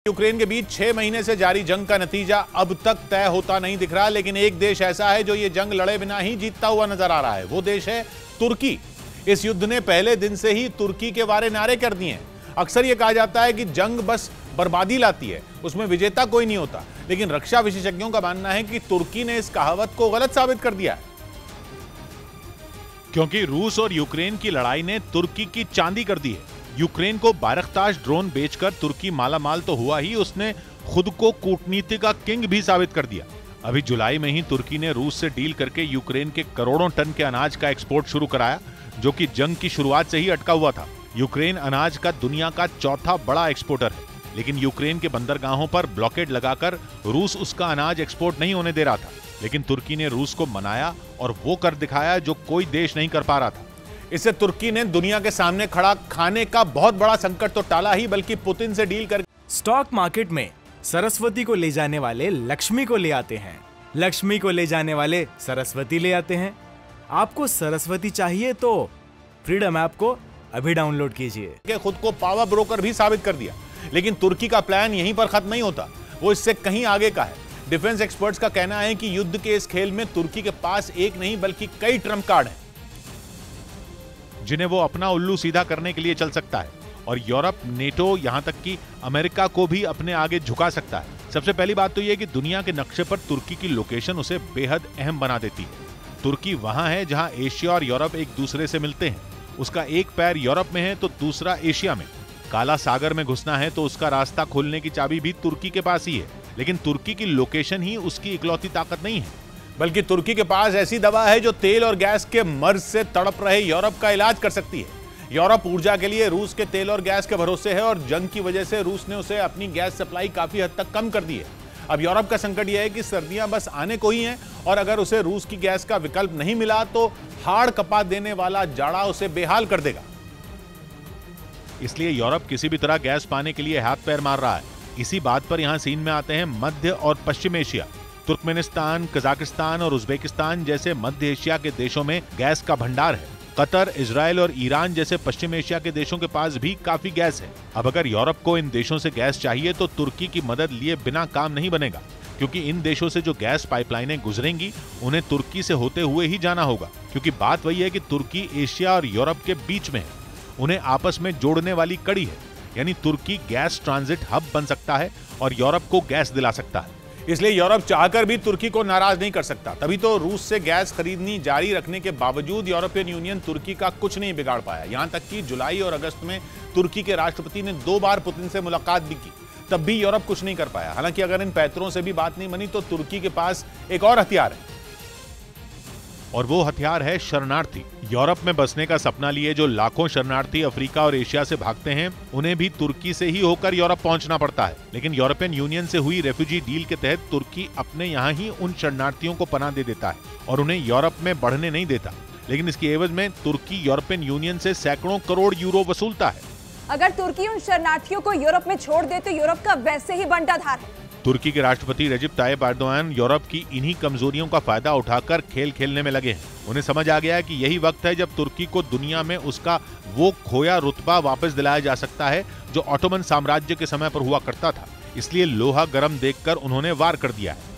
Ukraine के बीच 6 महीने से जारी जंग का नतीजा अब तक तय होता नहीं दिख रहा, लेकिन एक देश ऐसा है जो ये जंग लड़े बिना ही जीतता हुआ नजर आ रहा है। वो देश है तुर्की। इस युद्ध ने पहले दिन से ही तुर्की के वारे नारे कर दिए हैं। अक्सर यह कहा जाता है कि जंग बस बर्बादी लाती है, उसमें विजेता कोई नहीं होता, लेकिन रक्षा विशेषज्ञों का मानना है कि तुर्की ने इस कहावत को गलत साबित कर दिया है। क्योंकि रूस और यूक्रेन की लड़ाई ने तुर्की की चांदी कर दी है। यूक्रेन को बारकताश ड्रोन बेचकर तुर्की मालामाल तो हुआ ही, उसने खुद को कूटनीति का किंग भी साबित कर दिया। अभी जुलाई में ही तुर्की ने रूस से डील करके यूक्रेन के करोड़ों टन के अनाज का एक्सपोर्ट शुरू कराया, जो कि जंग की शुरुआत से ही अटका हुआ था। यूक्रेन अनाज का दुनिया का चौथा बड़ा एक्सपोर्टर है, लेकिन यूक्रेन के बंदरगाहों पर ब्लॉकेड लगाकर रूस उसका अनाज एक्सपोर्ट नहीं होने दे रहा था। लेकिन तुर्की ने रूस को मनाया और वो कर दिखाया जो कोई देश नहीं कर पा रहा था। इससे तुर्की ने दुनिया के सामने खड़ा खाने का बहुत बड़ा संकट तो टाला ही, बल्कि पुतिन से डील कर स्टॉक मार्केट में सरस्वती को ले जाने वाले लक्ष्मी को ले आते हैं, लक्ष्मी को ले जाने वाले सरस्वती ले आते हैं। आपको सरस्वती चाहिए तो फ्रीडम ऐप को अभी डाउनलोड कीजिए। खुद को पावर ब्रोकर भी साबित कर दिया, लेकिन तुर्की का प्लान यहीं पर खत्म नहीं होता, वो इससे कहीं आगे का है। डिफेंस एक्सपर्ट्स का कहना है कि युद्ध के इस खेल में तुर्की के पास एक नहीं बल्कि कई ट्रम्प कार्ड हैं, जिन्हें वो अपना उल्लू सीधा करने के लिए चल सकता है। और यूरोप, नेटो, यहां तक कि अमेरिका को भी अपने आगे झुका सकता है। सबसे पहली बात तो यह कि दुनिया के नक्शे पर तुर्की की लोकेशन उसे बेहद अहम बना देती है। तुर्की वहां है जहां एशिया और यूरोप एक दूसरे से मिलते हैं। उसका एक पैर यूरोप में है तो दूसरा एशिया में। काला सागर में घुसना है तो उसका रास्ता खोलने की चाबी भी तुर्की के पास ही है। लेकिन तुर्की की लोकेशन ही उसकी इकलौती ताकत नहीं है, बल्कि तुर्की के पास ऐसी दवा है जो तेल और गैस के मर्ज से तड़प रहे यूरोप का इलाज कर सकती है। यूरोप ऊर्जा के लिए रूस के तेल और गैस के भरोसे है, और जंग की वजह से रूस ने उसे अपनी गैस सप्लाई काफी हद तक कम कर दी है। अब यूरोप का संकट यह है कि सर्दियां बस आने को ही हैं, और अगर उसे रूस की गैस का विकल्प नहीं मिला तो हाड़ कपा देने वाला जाड़ा उसे बेहाल कर देगा। इसलिए यूरोप किसी भी तरह गैस पाने के लिए हाथ पैर मार रहा है। इसी बात पर यहां सीन में आते हैं मध्य और पश्चिम एशिया। तुर्कमेनिस्तान, कजाकिस्तान और उज्बेकिस्तान जैसे मध्य एशिया के देशों में गैस का भंडार है। कतर, इजराइल और ईरान जैसे पश्चिम एशिया के देशों के पास भी काफी गैस है। अब अगर यूरोप को इन देशों से गैस चाहिए तो तुर्की की मदद लिए बिना काम नहीं बनेगा, क्योंकि इन देशों से जो गैस पाइपलाइनें गुजरेंगी उन्हें तुर्की से होते हुए ही जाना होगा। क्योंकि बात वही है कि तुर्की एशिया और यूरोप के बीच में है, उन्हें आपस में जोड़ने वाली कड़ी है। यानी तुर्की गैस ट्रांजिट हब बन सकता है और यूरोप को गैस दिला सकता है। इसलिए यूरोप चाहकर भी तुर्की को नाराज नहीं कर सकता। तभी तो रूस से गैस खरीदनी जारी रखने के बावजूद यूरोपियन यूनियन तुर्की का कुछ नहीं बिगाड़ पाया। यहां तक कि जुलाई और अगस्त में तुर्की के राष्ट्रपति ने 2 बार पुतिन से मुलाकात भी की, तब भी यूरोप कुछ नहीं कर पाया। हालांकि अगर इन पैतरों से भी बात नहीं बनी तो तुर्की के पास एक और हथियार है, और वो हथियार है शरणार्थी। यूरोप में बसने का सपना लिए जो लाखों शरणार्थी अफ्रीका और एशिया से भागते हैं, उन्हें भी तुर्की से ही होकर यूरोप पहुंचना पड़ता है। लेकिन यूरोपियन यूनियन से हुई रेफ्यूजी डील के तहत तुर्की अपने यहाँ ही उन शरणार्थियों को पनाह दे देता है और उन्हें यूरोप में बढ़ने नहीं देता। लेकिन इसकी एवज में तुर्की यूरोपियन यूनियन से सैकड़ों करोड़ यूरो वसूलता है। अगर तुर्की उन शरणार्थियों को यूरोप में छोड़ दे तो यूरोप का वैसे ही बंटाधार है। तुर्की के राष्ट्रपति रजिब तायिप एर्दोगान यूरोप की इन्हीं कमजोरियों का फायदा उठाकर खेल खेलने में लगे हैं। उन्हें समझ आ गया है कि यही वक्त है जब तुर्की को दुनिया में उसका वो खोया रुतबा वापस दिलाया जा सकता है जो ऑटोमन साम्राज्य के समय पर हुआ करता था। इसलिए लोहा गर्म देखकर उन्होंने वार कर दिया है।